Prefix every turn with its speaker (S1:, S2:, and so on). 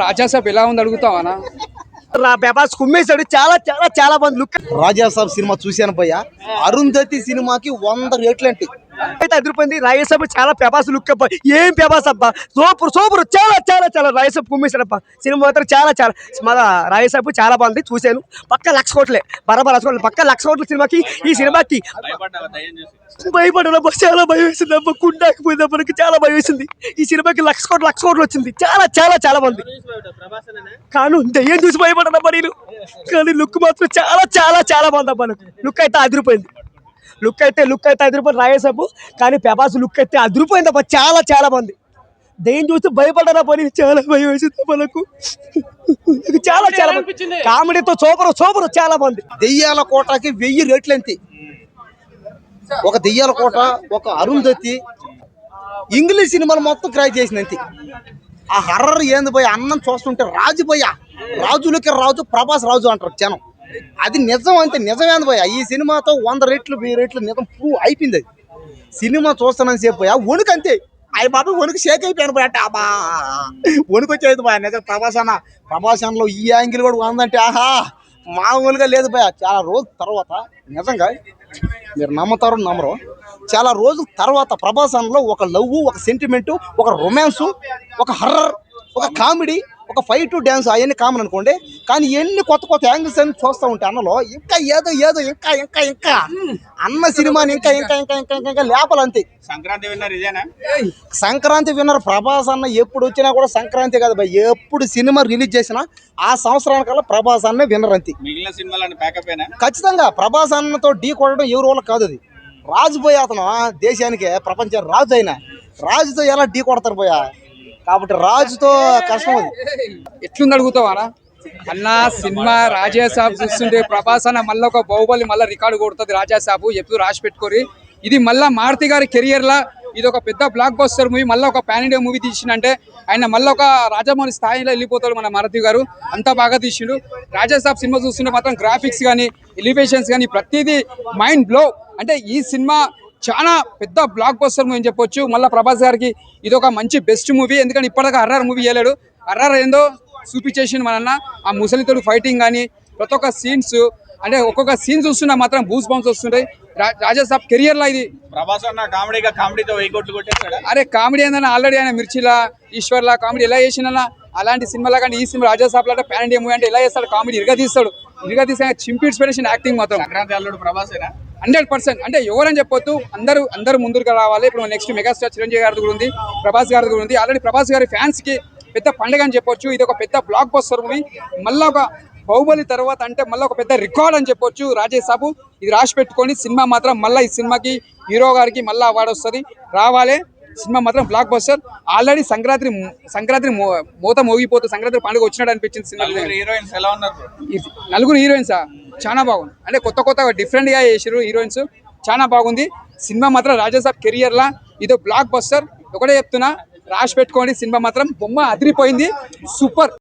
S1: రాజాసాబ్ ఎలా ఉంది అడుగుతావానా?
S2: ప్రభాస్ కుమ్మేశాడు. చాలా చాలా చాలా మంది లుక్.
S3: రాజాసాబ్ సినిమా చూశాను భయ్య. అరుంధతి సినిమాకి 100 రేట్లు అంటే
S2: అయితే అదిరిపోయింది. రాజేసాబు చాలా ప్రభాస్ లుక్ అబ్బా. ఏం ప్రభాస్ అబ్బా, సూపర్ సూపర్. చాలా చాలా చాలా రాజేసాబు కుమ్మేశాడు అబ్బా. సినిమా మాత్రం చాలా చాలా మన రాజేసాబు చాలా బాగుంది. చూశాను. పక్క 1,00,000 కోట్లే, బరాబర్ 1,00,000 కోట్లు, పక్క 1,00,000 కోట్ల సినిమాకి ఈ సినిమాకి భయపడ్డా. చాలా భయం వేసింది అబ్బా. కుండాకపోయింది మనకి, చాలా భయం వేసింది. ఈ సినిమాకి 1,00,000 కోట్లు వచ్చింది. చాలా చాలా చాలా మంది కాను దయ్యం చూసి భయపడ్డా నేను. కానీ లుక్ మాత్రం చాలా చాలా చాలా బాగుంది అబ్బా. లుక్ అయితే అదిరిపోయింది. లుక్ అయితే అదిరిపోయింది రాజేసాబు. కానీ ప్రభాస్ లుక్ అయితే అదిరిపోయింది అబ్బా. చాలా చాలా బాగుంది. దయ్యం చూసి భయపడ్డా పని, చాలా భయం వేసింది మనకు. చాలా చాలా కామెడీతో సూపర్ సూపర్ చాలా బాగుంది.
S3: దెయ్యాల కోటకి 1000 రేట్లు ఎంత. ఒక దెయ్యాల కోట, ఒక అరుంధతి, ఇంగ్లీష్ సినిమాలు మొత్తం క్రై చేసినంత. ఆ హర్రర్ ఏంది భయ, అన్నం చూస్తుంటే రాజు భయ, రాజులకి రాజు, ప్రభాస్ రాజు అంటారు జనం. అది నిజం అంతే, నిజమేంది భయ. ఈ సినిమాతో 100 రేట్లు 1000 రేట్లు నిజం ప్రూవ్ అయిపోయింది. అది సినిమా చూస్తున్నాను సేపు భయ, వణుకు అంతే. అయ్యి బాబు వణుకు షేక్ అయిపోయాను భయ. అబ్బా వణుకు వచ్చేది భయ. నిజం ప్రభాస్ అన్నలో ఈ యాంగిల్ కూడా ఉందంటే ఆహా మామూలుగా లేదు భయ. చాలా రోజుల తర్వాత నిజంగా మీరు నమ్ముతారు నమ్మరు, చాలా రోజుల తర్వాత ప్రభాస్ అన్నలో ఒక లవ్, ఒక సెంటిమెంటు, ఒక రొమాన్సు, ఒక హర్రర్, ఒక కామెడీ, ఒక ఫైట్ డ్యాన్స్ అవన్నీ కామన్ అనుకోండి. కానీ ఎన్ని కొత్త కొత్త యాంగిల్స్ అన్ని చూస్తూ ఉంటే అన్నలో ఇంకా ఏదో ఏదో ఇంకా ఇంకా ఇంకా అన్న సినిమాని ఇంకా ఇంకా ఇంకా ఇంకా ఇంకా లేపాలంతే. సంక్రాంతి విన్నర్ ప్రభాస్ అన్న. ఎప్పుడు వచ్చినా కూడా సంక్రాంతి కాదు భయ్, ఎప్పుడు సినిమా రిలీజ్ చేసినా ఆ సంవత్సరానికల్లా ప్రభాస్ అన్న విన్నర్ అంతే. ఖచ్చితంగా ప్రభాస్ అన్నతో ఢీ కొట్టడం ఎవరి వల్ల కాదు. అది రాజు పోయి, అతను దేశానికి ప్రపంచ రాజు అయినా రాజుతో ఎలా ఢీ కొడతారు పోయా. కాబట్టి రాజుతో కష్టం. అది
S1: ఎట్లుంది అడుగుతావానా అన్న? సినిమా రాజాసాబ్ చూస్తుంటే ప్రభాస్ అన్న మళ్ళీ ఒక బాహుబలి మళ్ళీ రికార్డు కొడుతుంది. రాజాసాబు ఎప్పుడు రాసి పెట్టుకోరి. ఇది మళ్ళీ మారుతి గారి కెరియర్లా ఇది ఒక పెద్ద బ్లాక్ బస్టర్ మూవీ. మళ్ళీ ఒక పాన్ ఇండియా మూవీ తీసిండంటే ఆయన మళ్ళీ ఒక రాజమౌళి స్థాయిలో వెళ్ళిపోతాడు మన మారుతి గారు. అంతా బాగా తీసిండు. రాజాసాబ్ సినిమా చూస్తుంటే మాత్రం గ్రాఫిక్స్ కానీ, ఎలివేషన్స్ కానీ ప్రతిదీ మైండ్ బ్లో. అంటే ఈ సినిమా చాలా పెద్ద బ్లాక్ బస్టర్ మూవీ అని చెప్పొచ్చు. మళ్ళీ ప్రభాస్ గారికి ఇది ఒక మంచి బెస్ట్ మూవీ. ఎందుకంటే ఇప్పటిదాకా హర్రర్ మూవీ చేయలేడు. హర్రర్ ఏందో చూపించేసిండు మన అన్న. ఆ ముసలితోడు ఫైటింగ్ కానీ ప్రతి ఒక్క సీన్స్, అంటే ఒక్కొక్క సీన్ చూస్తున్నా మాత్రం బూస్ బౌన్స్ వస్తుంటాయి. రాజాసాబ్ కెరియర్ లా ఇది.
S4: ప్రభాస్ అన్న కామెడీతో 1000 కోట్లు కొట్టేస్తాడు.
S1: అరే కామెడీ ఏందన్నా, ఆల్రెడీ ఆయన మిర్చిలా, ఈశ్వర్లా కామెడీ ఎలా చేసినా అలాంటి సినిమాలా. కానీ ఈ సినిమా రాజాసాబ్ అంటే పాన్ ఇండియా మూవీ అంటే ఎలా చేస్తాడు, కామెడీ ఇరుగా తీస్తే చింపిడ్స్ పెరేషన్ యాక్టింగ్ మాత్రం
S4: సంక్రాంతి అల్లుడు ప్రభాసేనా
S1: 100%. అంటే ఎవరని చెప్పొద్దు, అందరూ ముందుకు రావాలి. ఇప్పుడు నెక్స్ట్ మెగాస్టార్ చిరంజీవి గారి కూడా ఉంది, ప్రభాస్ గారి కూడా ఉంది. ఆల్రెడీ ప్రభాస్ గారి ఫ్యాన్స్ కి పెద్ద పండుగ అని చెప్పొచ్చు. ఇది ఒక పెద్ద బ్లాక్ బస్టర్ మూవీ. మళ్ళీ ఒక బాహుబలి తర్వాత అంటే మళ్ళీ ఒక పెద్ద రికార్డ్ అని చెప్పొచ్చు రాజేసాబు. ఇది రాసి పెట్టుకొని సినిమా మాత్రం మళ్ళీ ఈ సినిమాకి హీరో గారికి మళ్ళీ అవార్డు వస్తుంది. రావాలి సినిమా మాత్రం బ్లాక్ బస్టర్. ఆల్రెడీ సంక్రాంతి మూత మోగిపోతుంది, సంక్రాంతి పండుగ వచ్చినట్టు అనిపించింది సినిమా.
S4: హీరోయిన్స్ ఎలా ఉన్నారు?
S1: 4 హీరోయిన్సా చాలా బాగుంది. అంటే కొత్త డిఫరెంట్ గా చేసారు హీరోయిన్స్, చాలా బాగుంది సినిమా మాత్రం. రాజాసాబ్ కెరియర్ లా ఇదో బ్లాక్ బస్టర్. ఒకటే చెప్తున్నా, రాసి పెట్టుకోండి. సినిమా మాత్రం బొమ్మ అదిరిపోయింది, సూపర్.